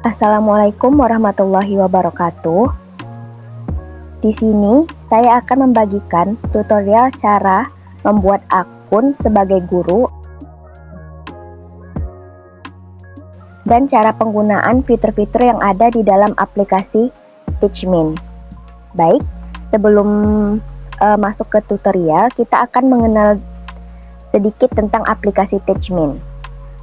Assalamualaikum warahmatullahi wabarakatuh. Di sini saya akan membagikan tutorial cara membuat akun sebagai guru dan cara penggunaan fitur-fitur yang ada di dalam aplikasi Teachmin. Baik, sebelum masuk ke tutorial, kita akan mengenal sedikit tentang aplikasi Teachmin.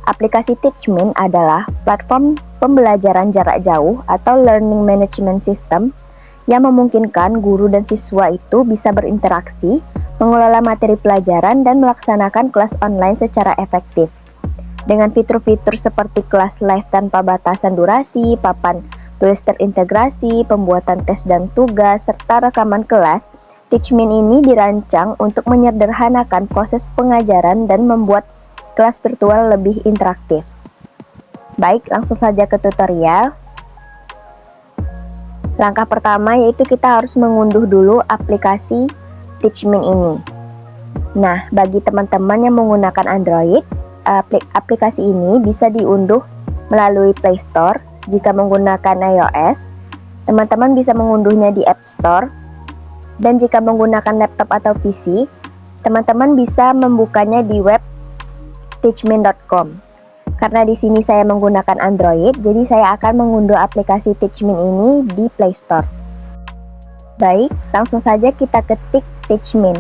Aplikasi Teachmin adalah platform pembelajaran jarak jauh atau learning management system yang memungkinkan guru dan siswa itu bisa berinteraksi, mengelola materi pelajaran, dan melaksanakan kelas online secara efektif. Dengan fitur-fitur seperti kelas live tanpa batasan durasi, papan tulis terintegrasi, pembuatan tes dan tugas, serta rekaman kelas, Teachmin ini dirancang untuk menyederhanakan proses pengajaran dan membuat kelas virtual lebih interaktif. Baik, langsung saja ke tutorial. Langkah pertama yaitu kita harus mengunduh dulu aplikasi Teachmin ini. Nah, bagi teman-teman yang menggunakan Android, aplikasi ini bisa diunduh melalui Play Store. Jika menggunakan iOS, teman-teman bisa mengunduhnya di App Store. Dan jika menggunakan laptop atau PC, teman-teman bisa membukanya di web teachmin.com. Karena di sini saya menggunakan Android, jadi saya akan mengunduh aplikasi Teachmin ini di Play Store. Baik, langsung saja kita ketik Teachmin.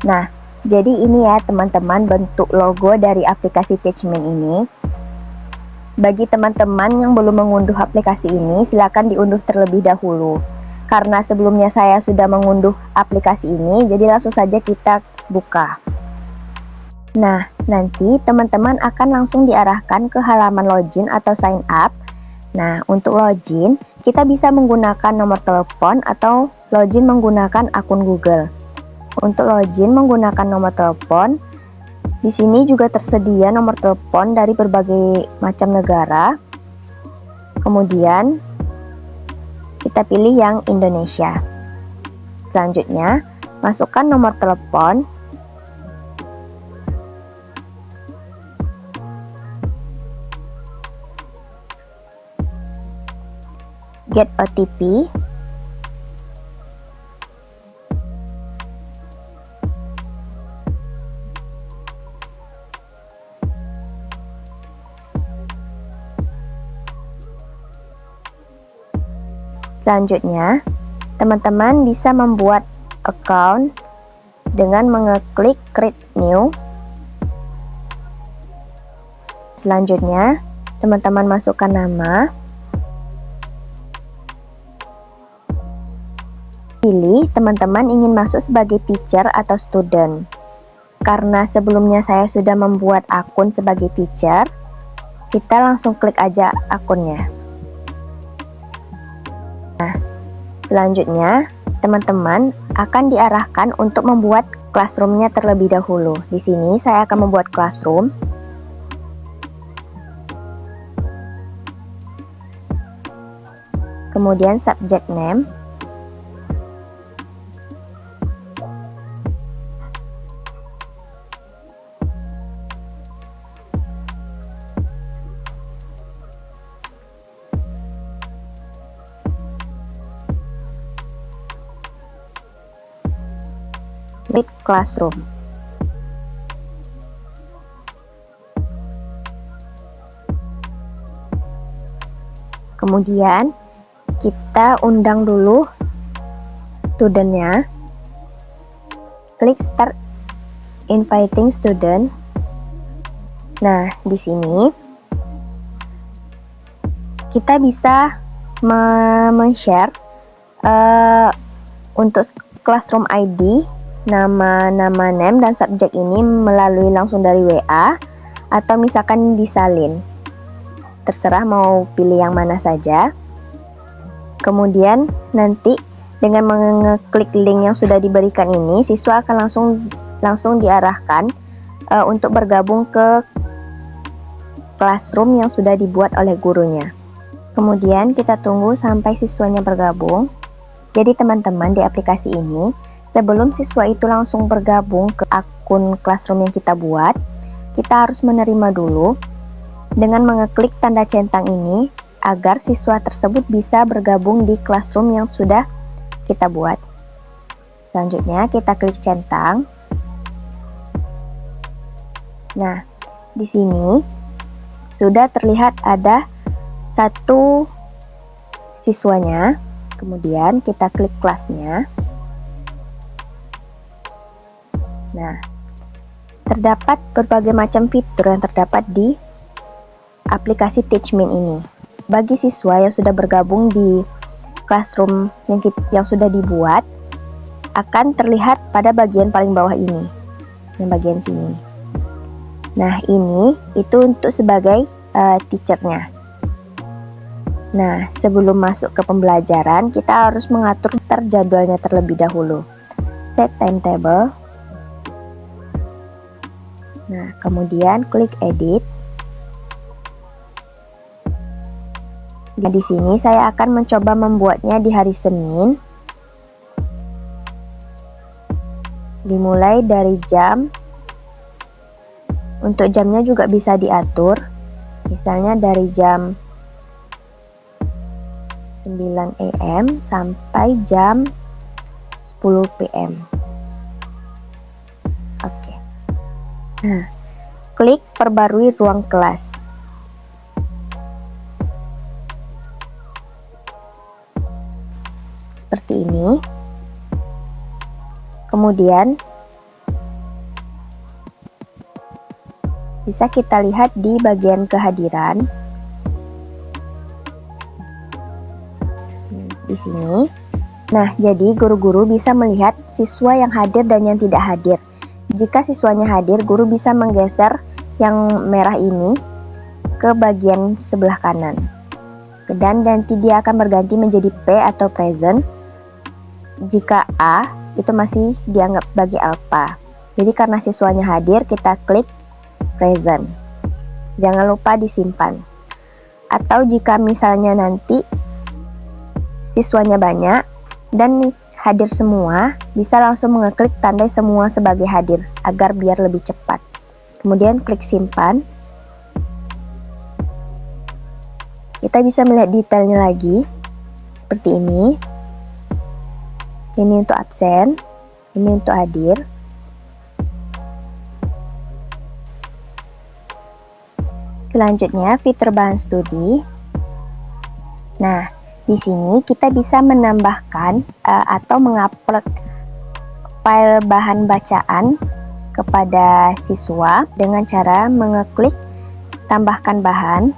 Nah, jadi ini ya teman-teman bentuk logo dari aplikasi Teachmin ini. Bagi teman-teman yang belum mengunduh aplikasi ini, silakan diunduh terlebih dahulu. Karena sebelumnya saya sudah mengunduh aplikasi ini, jadi langsung saja kita buka. Nah, nanti teman-teman akan langsung diarahkan ke halaman login atau sign up. Nah, untuk login, kita bisa menggunakan nomor telepon atau login menggunakan akun Google. Untuk login menggunakan nomor telepon, di sini juga tersedia nomor telepon dari berbagai macam negara. Kemudian, kita pilih yang Indonesia. Selanjutnya, masukkan nomor telepon. Get OTP. Selanjutnya, teman-teman bisa membuat account dengan mengeklik Create New. Selanjutnya, teman-teman masukkan nama. Pilih teman-teman ingin masuk sebagai teacher atau student. Karena sebelumnya saya sudah membuat akun sebagai teacher, kita langsung klik aja akunnya. Nah, selanjutnya teman-teman akan diarahkan untuk membuat classroom-nya terlebih dahulu. Di sini saya akan membuat classroom. Kemudian subject name. Klik classroom. Kemudian kita undang dulu studentnya. Klik start inviting student. Nah, di sini kita bisa men-share untuk classroom ID, nama name dan subjek ini melalui langsung dari WA atau misalkan disalin. Terserah mau pilih yang mana saja. Kemudian nanti dengan mengeklik link yang sudah diberikan ini, siswa akan langsung diarahkan untuk bergabung ke classroom yang sudah dibuat oleh gurunya. Kemudian kita tunggu sampai siswanya bergabung. Jadi teman-teman, di aplikasi ini Sebelum siswa itu langsung bergabung ke akun Classroom yang kita buat, kita harus menerima dulu dengan mengeklik tanda centang ini agar siswa tersebut bisa bergabung di Classroom yang sudah kita buat. Selanjutnya kita klik centang. Nah, di sini sudah terlihat ada satu siswanya. Kemudian kita klik kelasnya. Nah, terdapat berbagai macam fitur yang terdapat di aplikasi Teachmin ini. Bagi siswa yang sudah bergabung di Classroom yang sudah dibuat, akan terlihat pada bagian paling bawah ini, yang bagian sini. Nah, ini itu untuk sebagai teachernya. Nah, sebelum masuk ke pembelajaran, kita harus mengatur jadwalnya terlebih dahulu. Set timetable. Nah, kemudian klik edit. Nah, di sini saya akan mencoba membuatnya di hari Senin. Dimulai dari jam. Untuk jamnya juga bisa diatur. Misalnya dari jam 9 AM sampai jam 10 PM. Oke. Nah, klik perbarui ruang kelas. Seperti ini. Kemudian bisa kita lihat di bagian kehadiran. Di sini. Nah, jadi guru-guru bisa melihat siswa yang hadir dan yang tidak hadir. Jika siswanya hadir, guru bisa menggeser yang merah ini ke bagian sebelah kanan. Dan nanti dia akan berganti menjadi P atau present. Jika A, itu masih dianggap sebagai alpha. Jadi karena siswanya hadir, kita klik present. Jangan lupa disimpan. Atau jika misalnya nanti siswanya banyak dan hadir semua, bisa langsung mengeklik tanda semua sebagai hadir agar biar lebih cepat. Kemudian klik simpan. Kita bisa melihat detailnya lagi seperti ini. Ini untuk absen, ini untuk hadir. Selanjutnya fitur bahan studi. Nah, di sini kita bisa menambahkan atau mengupload file bahan bacaan kepada siswa dengan cara mengeklik tambahkan bahan.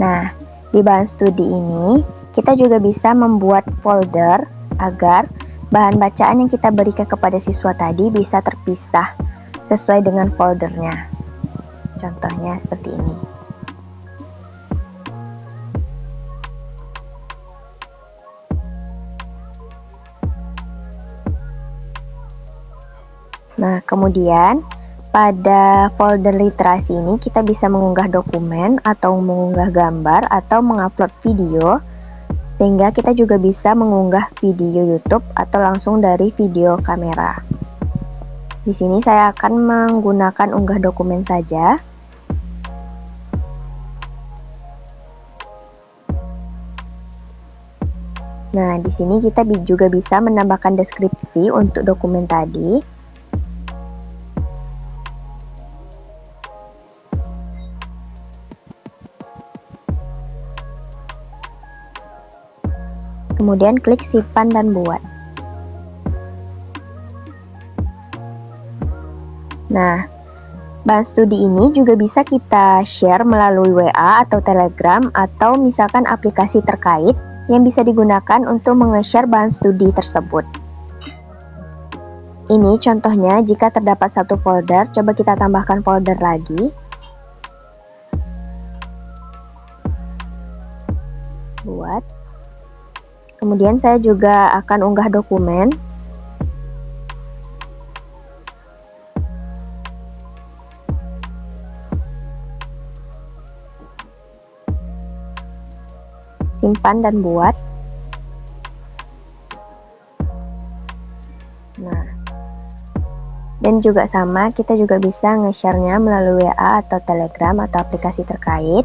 Nah, di bahan studi ini kita juga bisa membuat folder agar bahan bacaan yang kita berikan kepada siswa tadi bisa terpisah sesuai dengan foldernya. Contohnya seperti ini. Nah, kemudian pada folder literasi ini kita bisa mengunggah dokumen atau mengunggah gambar atau mengupload video, sehingga kita juga bisa mengunggah video YouTube atau langsung dari video kamera. Di sini saya akan menggunakan unggah dokumen saja. Nah, di sini kita juga bisa menambahkan deskripsi untuk dokumen tadi. Kemudian klik simpan dan buat. Nah, bahan studi ini juga bisa kita share melalui WA atau Telegram atau misalkan aplikasi terkait yang bisa digunakan untuk menge-share bahan studi tersebut. Ini contohnya jika terdapat satu folder, coba kita tambahkan folder lagi. Buat. Kemudian saya juga akan unggah dokumen. Simpan dan buat. Dan juga sama, kita juga bisa nge-share-nya melalui WA atau Telegram atau aplikasi terkait.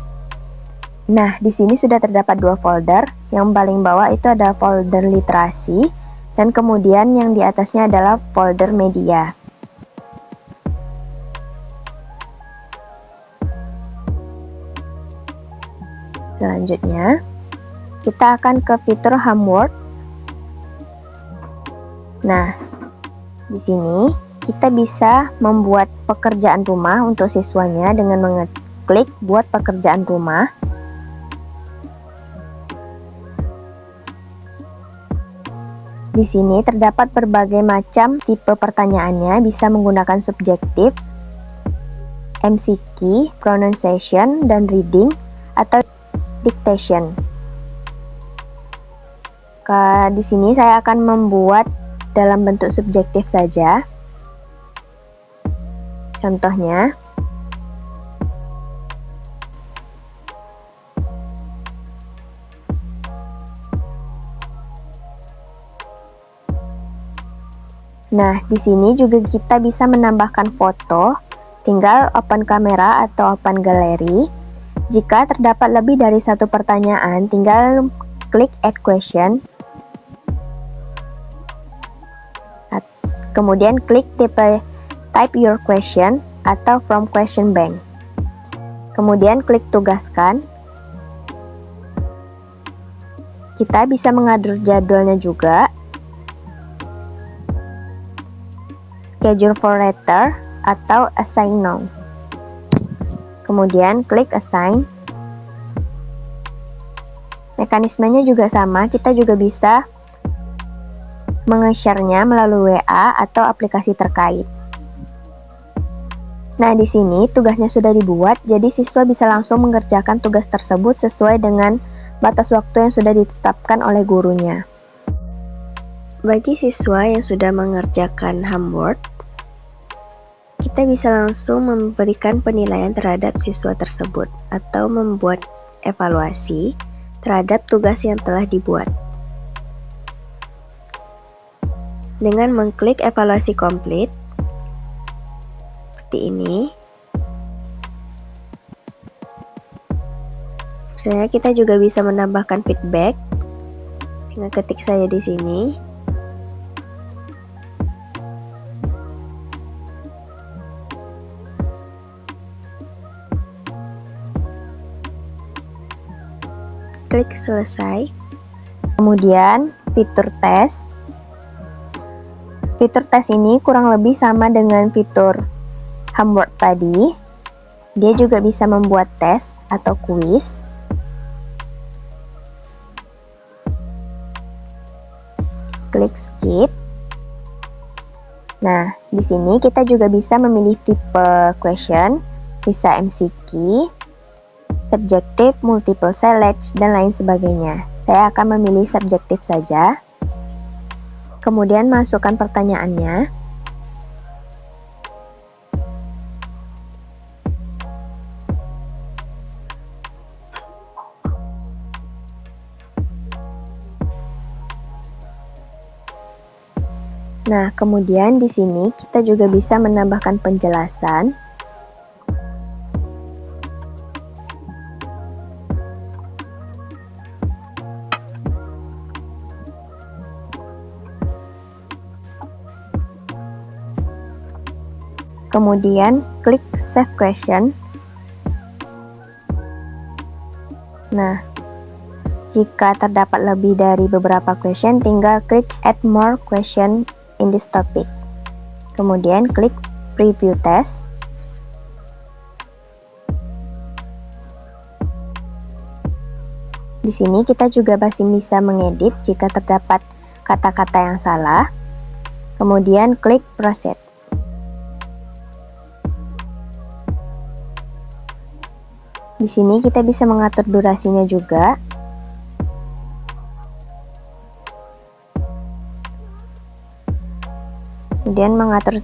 Nah, di sini sudah terdapat 2 folder. Yang paling bawah itu ada folder literasi, dan kemudian yang di atasnya adalah folder media. Selanjutnya, kita akan ke fitur homework. Nah, di sini kita bisa membuat pekerjaan rumah untuk siswanya dengan mengeklik buat pekerjaan rumah. Di sini terdapat berbagai macam tipe pertanyaannya, bisa menggunakan subjektif, MCQ, pronunciation, dan reading, atau dictation. Di sini saya akan membuat dalam bentuk subjektif saja. Contohnya, nah, di sini juga kita bisa menambahkan foto, tinggal open kamera atau open galeri. Jika terdapat lebih dari satu pertanyaan, tinggal klik add question. Kemudian klik type your question atau from question bank. Kemudian klik tugaskan. Kita bisa mengatur jadwalnya juga. Schedule for later atau assign now. Kemudian klik assign. Mekanismenya juga sama, kita juga bisa menge-share-nya melalui WA atau aplikasi terkait. Nah, di sini tugasnya sudah dibuat, jadi siswa bisa langsung mengerjakan tugas tersebut sesuai dengan batas waktu yang sudah ditetapkan oleh gurunya. Bagi siswa yang sudah mengerjakan homework, kita bisa langsung memberikan penilaian terhadap siswa tersebut atau membuat evaluasi terhadap tugas yang telah dibuat. Dengan mengklik evaluasi komplit, seperti ini. Misalnya kita juga bisa menambahkan feedback. Tinggal ketik saja di sini. Klik selesai. Kemudian fitur tes. Fitur tes ini kurang lebih sama dengan fitur homework tadi. Dia juga bisa membuat tes atau kuis. Klik skip. Nah, di sini kita juga bisa memilih tipe question, bisa MCQ, subjektif, multiple choice, dan lain sebagainya. Saya akan memilih subjektif saja. Kemudian masukkan pertanyaannya. Nah, kemudian di sini kita juga bisa menambahkan penjelasan. Kemudian klik save question. Nah, jika terdapat lebih dari beberapa question, tinggal klik add more question in this topic. Kemudian klik preview test. Di sini kita juga masih bisa mengedit jika terdapat kata-kata yang salah. Kemudian klik proceed. Di sini kita bisa mengatur durasinya juga. Kemudian mengatur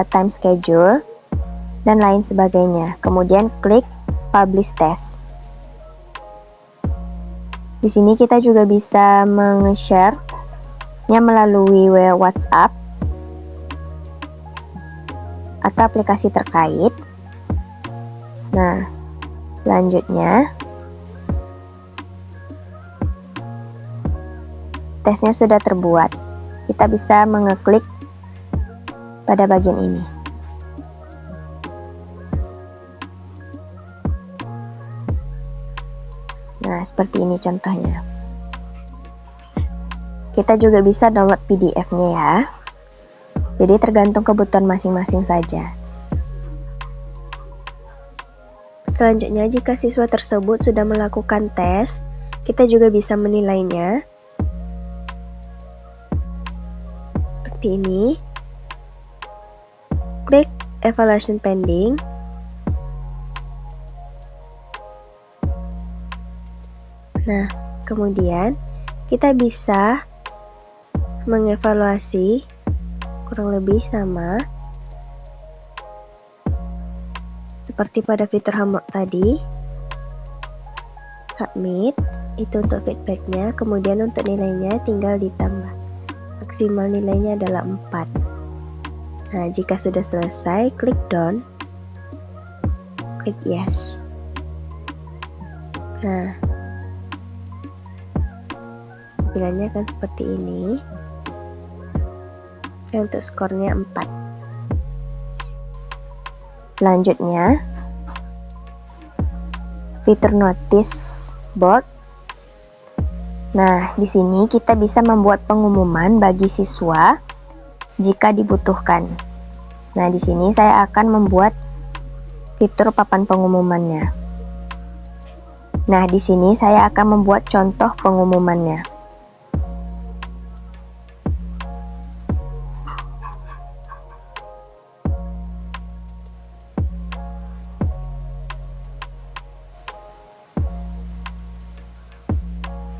time schedule dan lain sebagainya. Kemudian klik publish test. Di sini kita juga bisa meng-share-nya melalui WhatsApp. atau aplikasi terkait. Nah, selanjutnya tesnya sudah terbuat. Kita bisa mengeklik pada bagian ini. Nah, seperti ini contohnya. Kita juga bisa download PDF-nya ya. Jadi tergantung kebutuhan masing-masing saja. Selanjutnya, jika siswa tersebut sudah melakukan tes, kita juga bisa menilainya. Seperti ini. Klik Evaluation Pending. Nah, kemudian kita bisa mengevaluasi kurang lebih sama seperti pada fitur homework tadi. Submit, itu untuk feedbacknya. Kemudian untuk nilainya tinggal ditambah. Maksimal nilainya adalah 4. Nah, jika sudah selesai, klik done, klik yes. Nah, tampilannya akan seperti ini. Dan untuk skornya 4. Selanjutnya, fitur notice board. Nah, di sini kita bisa membuat pengumuman bagi siswa jika dibutuhkan. Nah, di sini saya akan membuat fitur papan pengumumannya. Nah, di sini saya akan membuat contoh pengumumannya.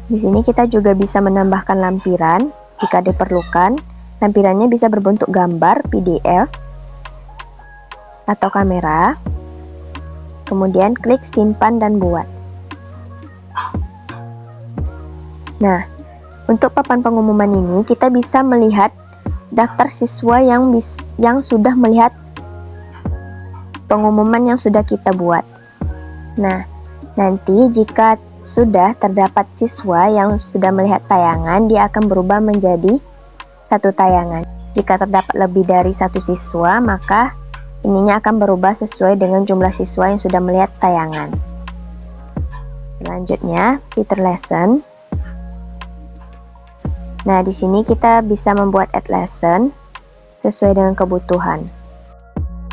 Di sini kita juga bisa menambahkan lampiran jika diperlukan. Lampirannya bisa berbentuk gambar, PDF, atau kamera. Kemudian klik simpan dan buat. Nah, untuk papan pengumuman ini kita bisa melihat daftar siswa yang sudah melihat pengumuman yang sudah kita buat. Nah, nanti jika sudah terdapat siswa yang sudah melihat tayangan, dia akan berubah menjadi satu tayangan. Jika terdapat lebih dari satu siswa, maka ininya akan berubah sesuai dengan jumlah siswa yang sudah melihat tayangan. Selanjutnya, fitur lesson. Nah, di sini kita bisa membuat add lesson sesuai dengan kebutuhan.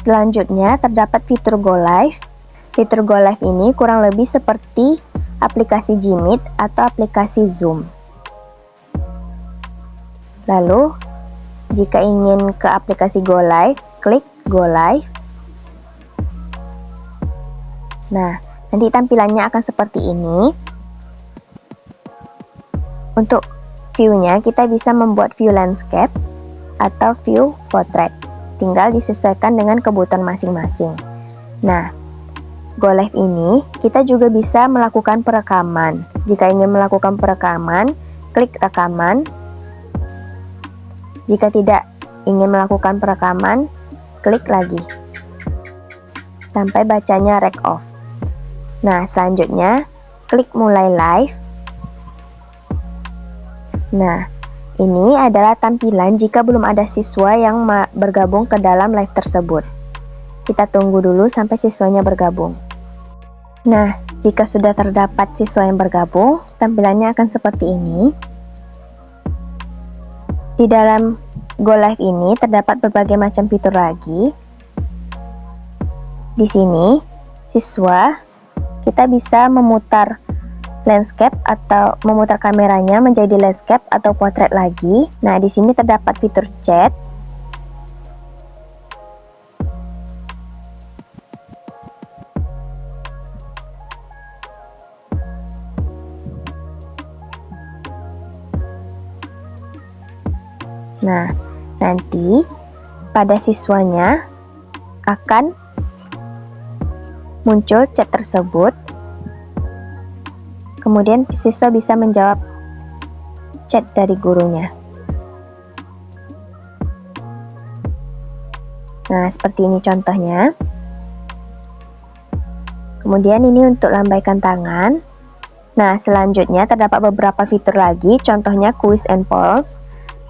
Selanjutnya, terdapat fitur Go Live. Fitur Go Live ini kurang lebih seperti aplikasi Gmeet atau aplikasi Zoom. Lalu, jika ingin ke aplikasi Go Live, klik Go Live. Nah, nanti tampilannya akan seperti ini. Untuk view-nya, kita bisa membuat view landscape atau view portrait. Tinggal disesuaikan dengan kebutuhan masing-masing. Nah, Go Live ini kita juga bisa melakukan perekaman. Jika ingin melakukan perekaman, klik rekaman. Jika tidak ingin melakukan perekaman, klik lagi sampai bacanya rec off. Nah, selanjutnya klik mulai live. Nah, ini adalah tampilan jika belum ada siswa yang bergabung ke dalam live tersebut. Kita tunggu dulu sampai siswanya bergabung. Nah, jika sudah terdapat siswa yang bergabung, tampilannya akan seperti ini. Di dalam Go Live ini terdapat berbagai macam fitur lagi. Di sini, siswa kita bisa memutar landscape atau memutar kameranya menjadi landscape atau portrait lagi. Nah, di sini terdapat fitur chat. Nah, nanti pada siswanya akan muncul chat tersebut. Kemudian siswa bisa menjawab chat dari gurunya. Nah, seperti ini contohnya. Kemudian ini untuk lambaikan tangan. Nah, selanjutnya terdapat beberapa fitur lagi, contohnya quiz and polls.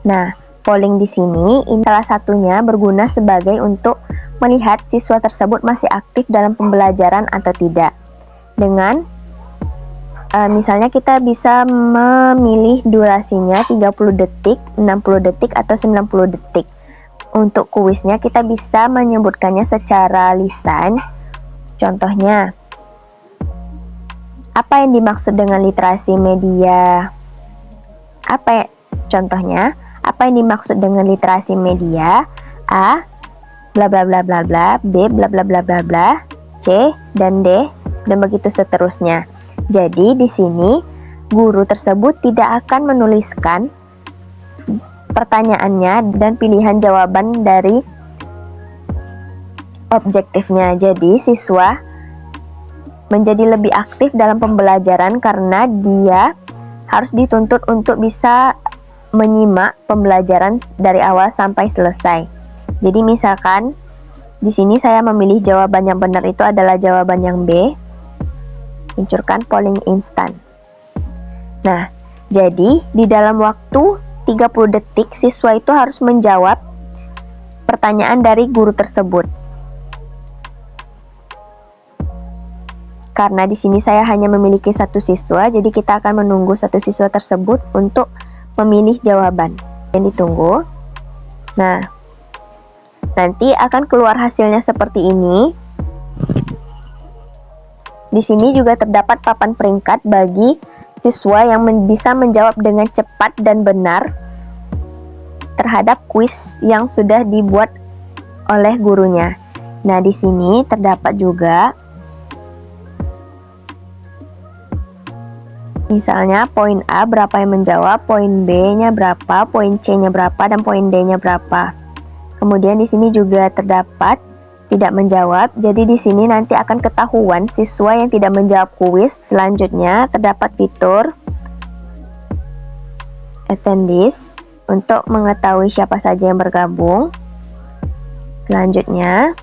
Nah, polling di sini, ini salah satunya berguna sebagai untuk melihat siswa tersebut masih aktif dalam pembelajaran atau tidak. Dengan misalnya kita bisa memilih durasinya 30 detik, 60 detik, atau 90 detik. Untuk kuisnya kita bisa menyebutkannya secara lisan. Contohnya, apa yang dimaksud dengan literasi media? Contohnya, apa yang dimaksud dengan literasi media? A, bla bla bla bla bla, B, bla bla bla bla bla, C, dan D, dan begitu seterusnya. Jadi di sini guru tersebut tidak akan menuliskan pertanyaannya dan pilihan jawaban dari objektifnya. Jadi siswa menjadi lebih aktif dalam pembelajaran karena dia harus dituntut untuk bisa menyimak pembelajaran dari awal sampai selesai. Jadi misalkan di sini saya memilih jawaban yang benar itu adalah jawaban yang B. Luncurkan polling instan. Nah, jadi di dalam waktu 30 detik siswa itu harus menjawab pertanyaan dari guru tersebut. Karena di sini saya hanya memiliki satu siswa, jadi kita akan menunggu satu siswa tersebut untuk memilih jawaban yang ditunggu. Nah, nanti akan keluar hasilnya seperti ini. Di sini juga terdapat papan peringkat bagi siswa yang bisa menjawab dengan cepat dan benar terhadap kuis yang sudah dibuat oleh gurunya. Nah, di sini terdapat juga misalnya poin A berapa yang menjawab, poin B-nya berapa, poin C-nya berapa, dan poin D-nya berapa. Kemudian di sini juga terdapat tidak menjawab. Jadi di sini nanti akan ketahuan siswa yang tidak menjawab kuis. Selanjutnya terdapat fitur attendees untuk mengetahui siapa saja yang bergabung. Selanjutnya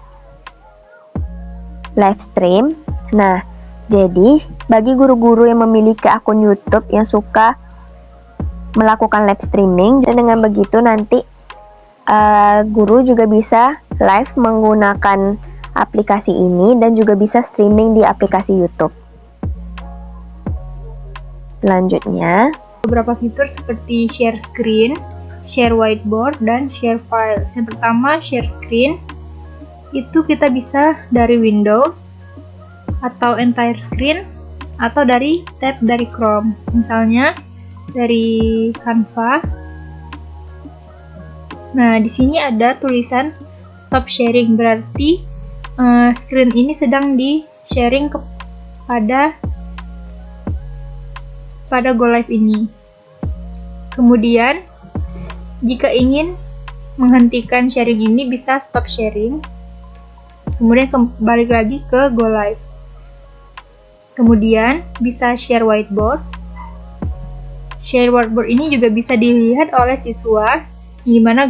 live stream. Nah, jadi, bagi guru-guru yang memiliki akun YouTube yang suka melakukan live streaming, dan dengan begitu nanti guru juga bisa live menggunakan aplikasi ini dan juga bisa streaming di aplikasi YouTube. Selanjutnya, beberapa fitur seperti share screen, share whiteboard, dan share files. Yang pertama, share screen. Itu kita bisa dari Windows, atau entire screen, atau dari tab dari Chrome, misalnya dari Canva. Nah, di sini ada tulisan stop sharing, berarti screen ini sedang di sharing pada Go Live ini. Kemudian jika ingin menghentikan sharing ini bisa stop sharing, kemudian kembali lagi ke Go Live. Kemudian bisa share whiteboard. Share whiteboard ini juga bisa dilihat oleh siswa, di mana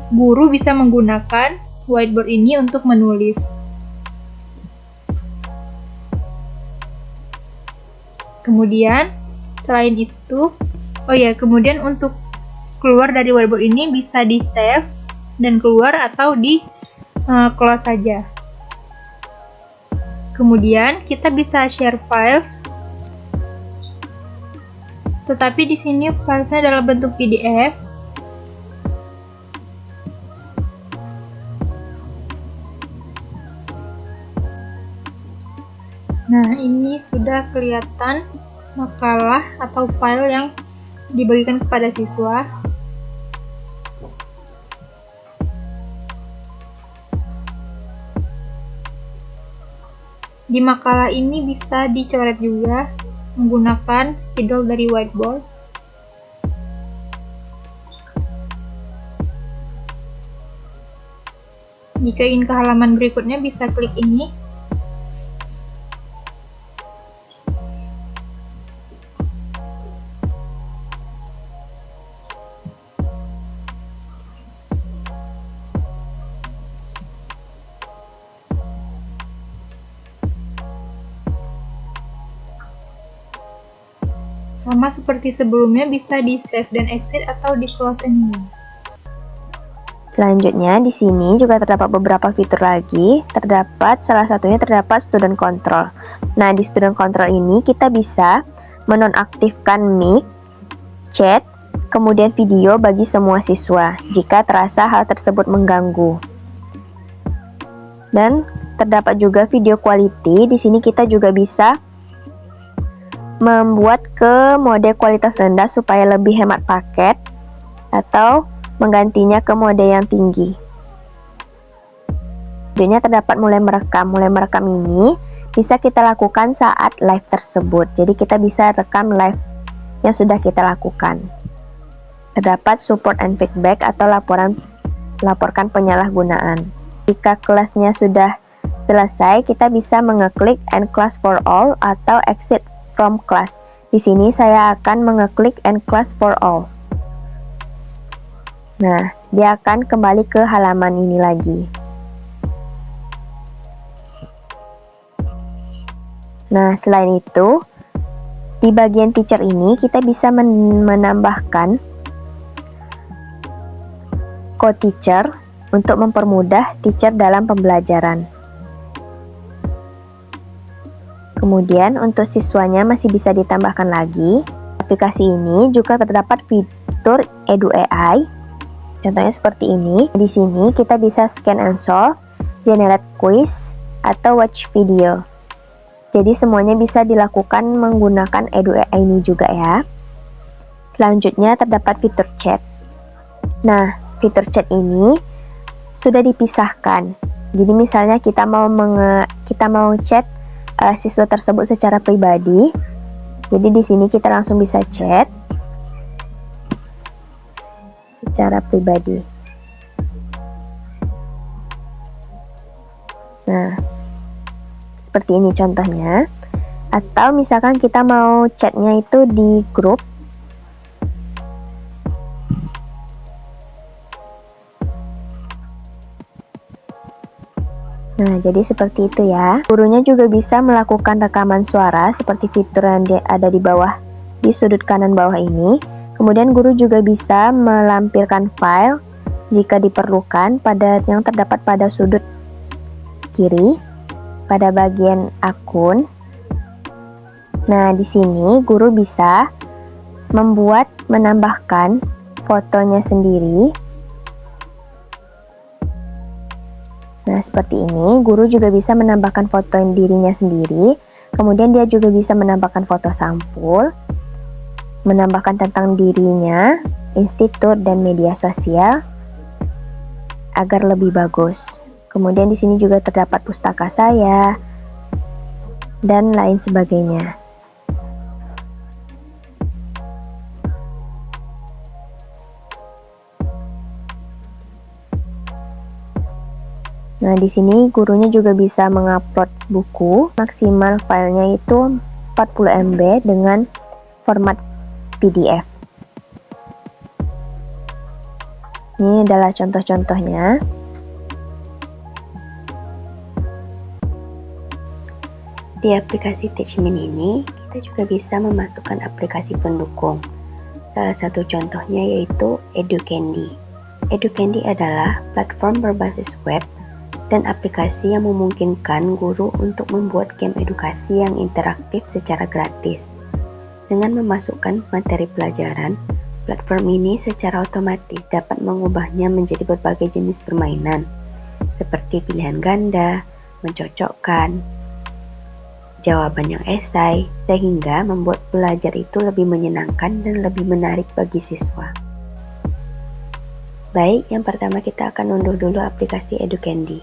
guru bisa menggunakan whiteboard ini untuk menulis. Kemudian selain itu, kemudian untuk keluar dari whiteboard ini bisa di save dan keluar atau di close saja. Kemudian kita bisa share files, tetapi di sini filesnya dalam bentuk PDF. Nah, ini sudah kelihatan makalah atau file yang dibagikan kepada siswa. Di makalah ini bisa dicoret juga menggunakan spidol dari whiteboard. Jika ingin ke halaman berikutnya bisa klik ini. Sama seperti sebelumnya, bisa di save dan exit atau di close and new. Selanjutnya di sini juga terdapat beberapa fitur lagi. Salah satunya terdapat student control. Nah, di student control ini kita bisa menonaktifkan mic, chat, kemudian video bagi semua siswa jika terasa hal tersebut mengganggu. Dan terdapat juga video quality. Di sini kita juga bisa membuat ke mode kualitas rendah supaya lebih hemat paket atau menggantinya ke mode yang tinggi. Selanjutnya terdapat mulai merekam. Mulai merekam ini bisa kita lakukan saat live tersebut. Jadi kita bisa rekam live yang sudah kita lakukan. Terdapat support and feedback atau laporkan penyalahgunaan. Jika kelasnya sudah selesai, kita bisa mengeklik end class for all atau exit from class. Di sini saya akan mengeklik end class for all. Nah, dia akan kembali ke halaman ini lagi. Nah, selain itu, di bagian teacher ini kita bisa menambahkan co-teacher untuk mempermudah teacher dalam pembelajaran. Kemudian untuk siswanya masih bisa ditambahkan lagi. Aplikasi ini juga terdapat fitur Edu AI. Contohnya seperti ini. Di sini kita bisa scan and solve, generate quiz, atau watch video. Jadi semuanya bisa dilakukan menggunakan Edu AI ini juga ya. Selanjutnya terdapat fitur chat. Nah, fitur chat ini sudah dipisahkan. Jadi misalnya kita mau chat siswa tersebut secara pribadi. Jadi di sini kita langsung bisa chat secara pribadi. Nah, seperti ini contohnya. Atau misalkan kita mau chatnya itu di grup. Nah, jadi seperti itu ya. Gurunya juga bisa melakukan rekaman suara seperti fitur yang ada di bawah, di sudut kanan bawah ini. Kemudian guru juga bisa melampirkan file jika diperlukan yang terdapat pada sudut kiri pada bagian akun. Nah, di sini guru bisa menambahkan fotonya sendiri. Nah, seperti ini, guru juga bisa menambahkan foto dirinya sendiri, kemudian dia juga bisa menambahkan foto sampul, menambahkan tentang dirinya, institut, dan media sosial, agar lebih bagus. Kemudian di sini juga terdapat pustaka saya, dan lain sebagainya. Nah, di sini gurunya juga bisa mengupload buku, maksimal filenya itu 40 MB dengan format PDF. Ini adalah contoh-contohnya. Di aplikasi Teachmin ini, kita juga bisa memasukkan aplikasi pendukung. Salah satu contohnya yaitu EduCandy. EduCandy adalah platform berbasis web dan aplikasi yang memungkinkan guru untuk membuat game edukasi yang interaktif secara gratis. Dengan memasukkan materi pelajaran, platform ini secara otomatis dapat mengubahnya menjadi berbagai jenis permainan, seperti pilihan ganda, mencocokkan, jawaban yang esai, sehingga membuat belajar itu lebih menyenangkan dan lebih menarik bagi siswa. Baik, yang pertama kita akan unduh dulu aplikasi EduCandy.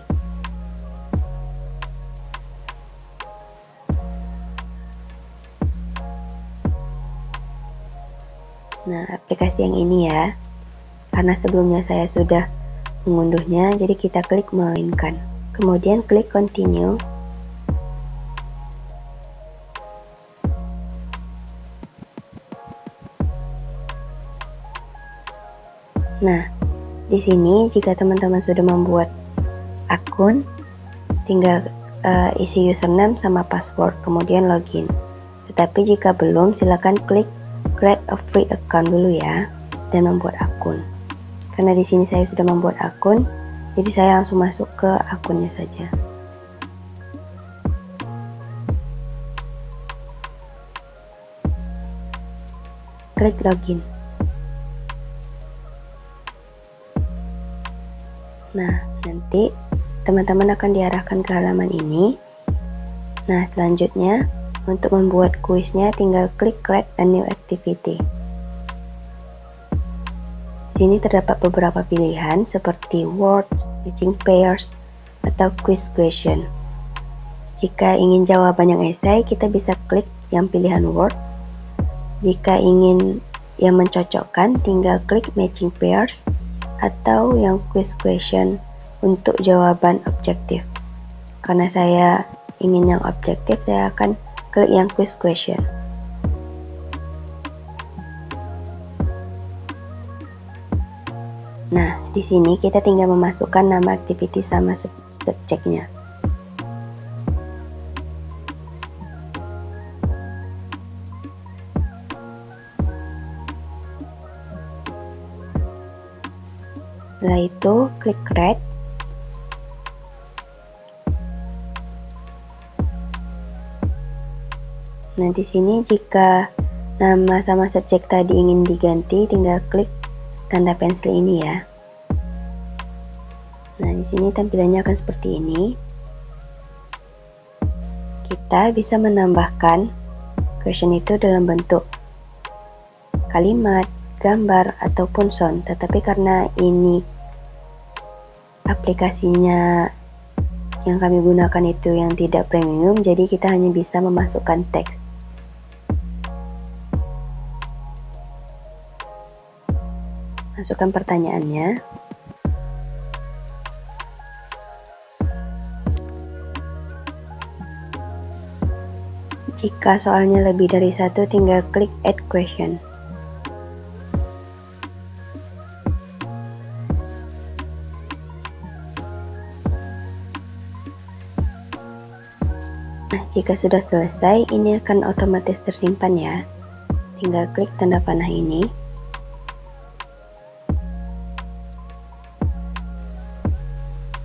Nah, aplikasi yang ini ya, karena sebelumnya saya sudah mengunduhnya, jadi kita klik memainkan. Kemudian klik continue. Nah, di sini jika teman-teman sudah membuat akun, tinggal isi username sama password, kemudian login. Tetapi jika belum, silakan klik create a free account dulu ya, dan membuat akun. Karena di sini saya sudah membuat akun, jadi saya langsung masuk ke akunnya saja. Klik login. Nah, nanti teman-teman akan diarahkan ke halaman ini. Nah, selanjutnya untuk membuat kuisnya tinggal klik create a new activity. Di sini terdapat beberapa pilihan seperti words, matching pairs, atau quiz question. Jika ingin jawaban yang esai, kita bisa klik yang pilihan word. Jika ingin yang mencocokkan, tinggal klik matching pairs atau yang quiz question untuk jawaban objektif. Karena saya ingin yang objektif, saya akan klik yang quiz question. Nah, di sini kita tinggal memasukkan nama activity sama subjeknya. Setelah itu, klik create. Nah, di sini jika nama sama subjek tadi ingin diganti, tinggal klik tanda pensil ini ya. Nah, di sini tampilannya akan seperti ini. Kita bisa menambahkan question itu dalam bentuk kalimat, gambar, ataupun sound. Tetapi karena ini aplikasinya yang kami gunakan itu yang tidak premium, jadi kita hanya bisa memasukkan teks. Masukkan pertanyaannya. Jika soalnya lebih dari satu, tinggal klik add question. Nah, jika sudah selesai, ini akan otomatis tersimpan ya. Tinggal klik tanda panah ini.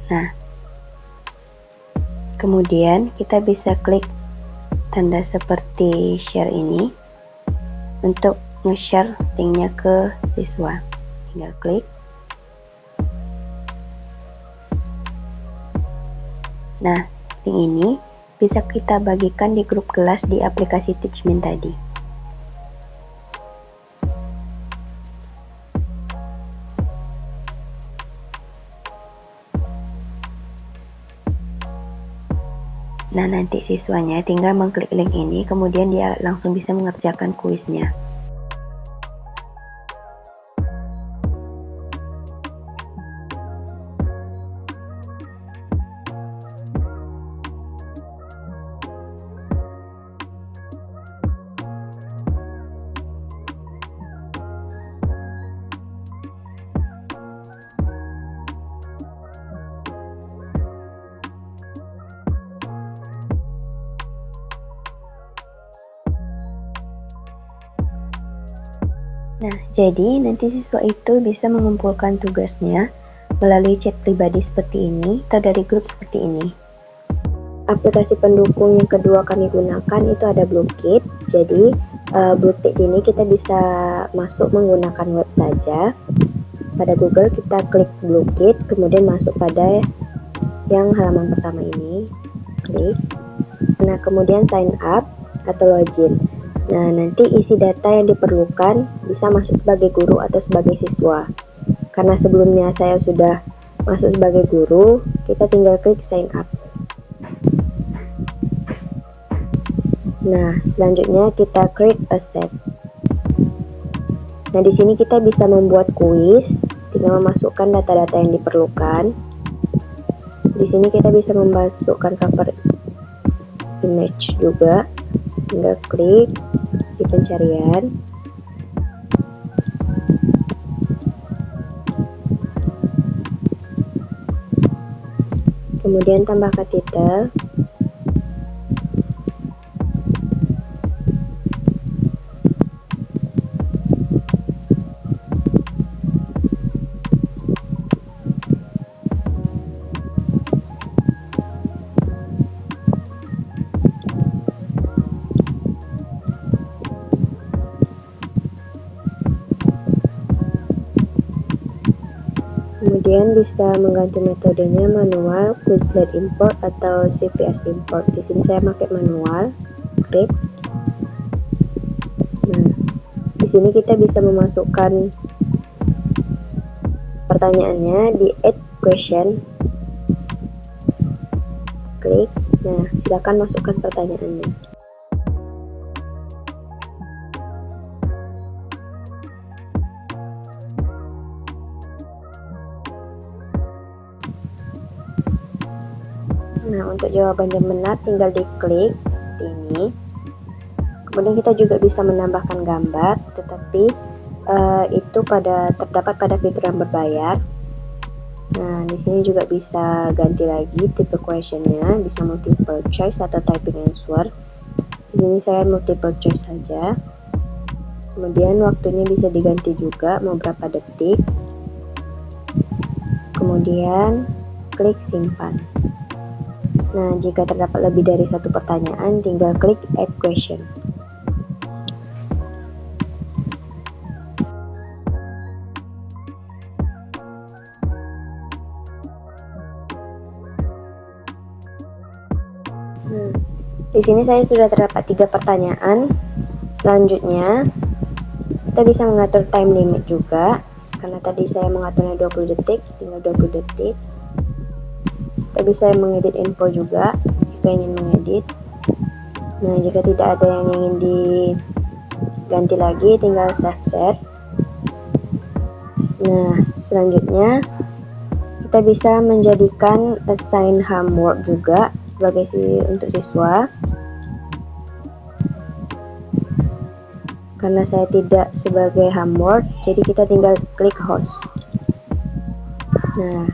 Nah, kemudian kita bisa klik tanda seperti share ini untuk nge-share linknya ke siswa. Tinggal klik. Nah, link ini bisa kita bagikan di grup kelas di aplikasi Teachmin tadi. Nah, nanti siswanya tinggal mengklik link ini, kemudian dia langsung bisa mengerjakan kuisnya. Nah, jadi nanti siswa itu bisa mengumpulkan tugasnya melalui chat pribadi seperti ini atau dari grup seperti ini. Aplikasi pendukung yang kedua kami gunakan itu ada Bluekit. Jadi Bluekit ini kita bisa masuk menggunakan web saja. Pada Google kita klik Bluekit, kemudian masuk pada yang halaman pertama ini, klik. Nah, kemudian sign up atau login. Nah, nanti isi data yang diperlukan bisa masuk sebagai guru atau sebagai siswa. Karena sebelumnya saya sudah masuk sebagai guru, kita tinggal klik sign up. Nah, selanjutnya kita create a set. Nah, di sini kita bisa membuat kuis, tinggal memasukkan data-data yang diperlukan. Di sini kita bisa memasukkan cover image juga. Tinggal klik di pencarian. Kemudian tambahkan titel. Kemudian bisa mengganti metodenya manual, Quizlet import atau CPS import. Di sini saya pakai manual. Klik. Nah, di sini kita bisa memasukkan pertanyaannya di add question. Klik. Nah, silakan masukkan pertanyaannya. Nah, untuk jawaban yang benar tinggal diklik seperti ini. Kemudian kita juga bisa menambahkan gambar, tetapi itu terdapat pada fitur yang berbayar. Nah, di sini juga bisa ganti lagi tipe questionnya, bisa multiple choice atau typing answer. Di sini saya multiple choice saja. Kemudian waktunya bisa diganti juga, mau berapa detik. Kemudian klik simpan. Nah, jika terdapat lebih dari satu pertanyaan, tinggal klik add question. Di sini saya sudah terdapat 3 pertanyaan. Selanjutnya, kita bisa mengatur time limit juga. Karena tadi saya mengaturnya 20 detik, tinggal 20 detik. Kita bisa mengedit info juga jika ingin mengedit. Nah, jika tidak ada yang ingin diganti lagi, tinggal save set. Nah, selanjutnya kita bisa menjadikan assign homework juga untuk siswa. Karena saya tidak sebagai homework, jadi kita tinggal klik host. Nah,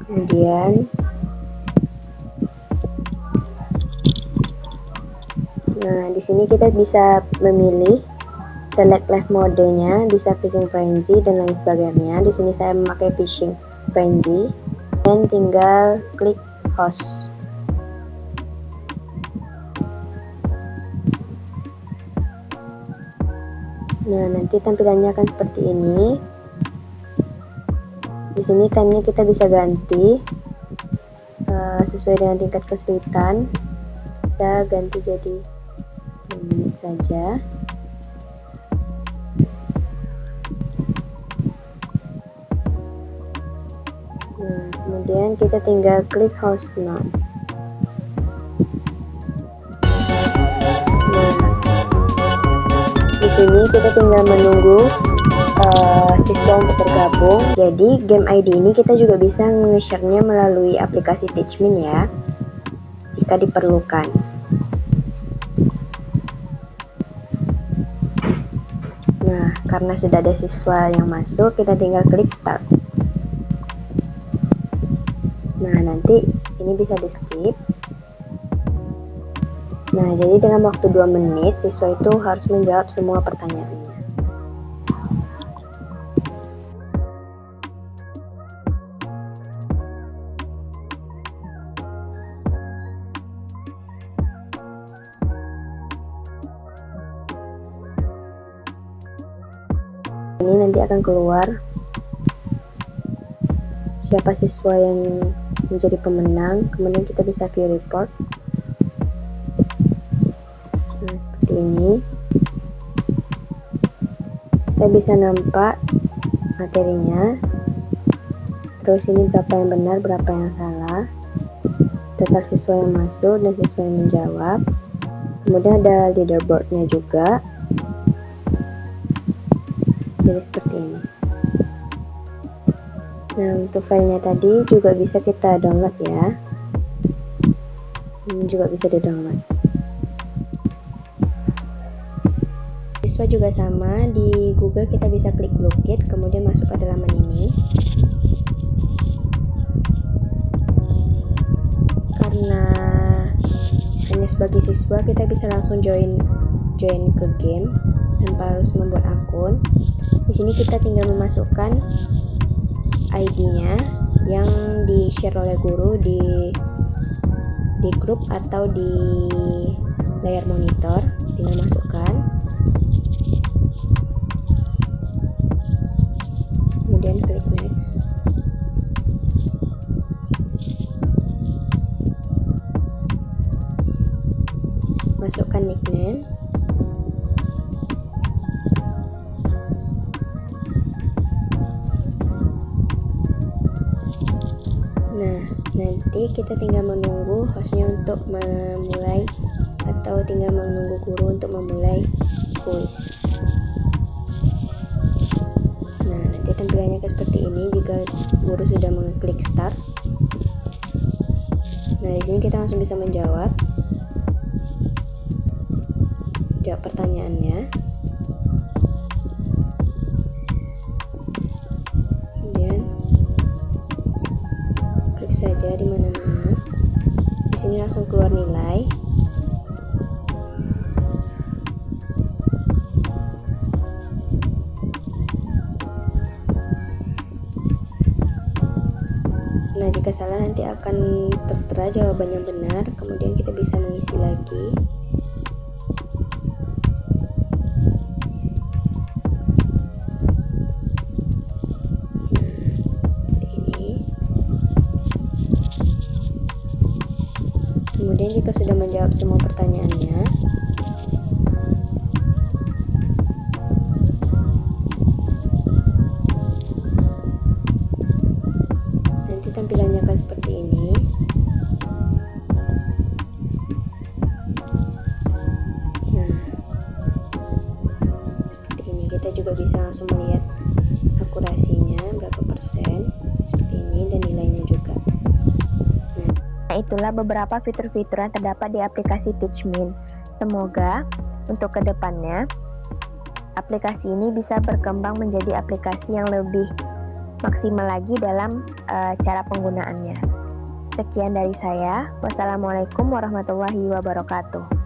kemudian di sini kita bisa memilih select live modenya, bisa fishing frenzy dan lain sebagainya. Di sini saya memakai fishing frenzy dan tinggal klik host. Nah, nanti tampilannya akan seperti ini. Di sini time-nya kita bisa ganti sesuai dengan tingkat kesulitan. Bisa ganti jadi 2 menit saja. Nah, kemudian kita tinggal klik host now. Di sini kita tinggal menunggu siswa untuk bergabung. Jadi game ID ini kita juga bisa nge-share-nya melalui aplikasi Teachmin ya, jika diperlukan. Nah, karena sudah ada siswa yang masuk, kita tinggal klik start. Nah, nanti ini bisa di skip. Nah, jadi dalam waktu 2 menit, siswa itu harus menjawab semua pertanyaannya. Ini nanti akan keluar siapa siswa yang menjadi pemenang. Kemudian kita bisa view report. Nah, seperti ini. Kita bisa nampak materinya. Terus ini berapa yang benar, berapa yang salah. Total siswa yang masuk dan siswa yang menjawab. Kemudian ada leaderboardnya juga. Jadi seperti ini. Nah, untuk filenya tadi juga bisa kita download ya. Ini juga bisa di-download. Siswa juga sama, di Google kita bisa klik blockade, kemudian masuk ke halaman ini. Karena hanya sebagai siswa, kita bisa langsung join ke game tanpa harus membuat akun. Di sini kita tinggal memasukkan ID-nya yang di-share oleh guru di grup atau di layar monitor, tinggal masukkan. Jadi kita tinggal menunggu hostnya untuk memulai atau tinggal menunggu guru untuk memulai kuis. Nah, nanti tampilannya seperti ini jika guru sudah mengklik start. Nah, di sini kita langsung bisa menjawab pertanyaannya. Kemudian klik saja di mana-mana. Di sini langsung keluar nilai. Nah, jika salah nanti akan tertera jawaban yang benar, kemudian kita bisa mengisi lagi. Kemudian jika sudah menjawab semua pertanyaannya, nanti tampilannya akan seperti ini. Nah, seperti ini. Kita juga bisa langsung melihat akurasinya berapa persen, seperti ini, dan nilainya juga. Nah, itulah beberapa fitur-fitur yang terdapat di aplikasi Teachmin. Semoga untuk kedepannya aplikasi ini bisa berkembang menjadi aplikasi yang lebih maksimal lagi dalam cara penggunaannya. Sekian dari saya. Wassalamualaikum warahmatullahi wabarakatuh.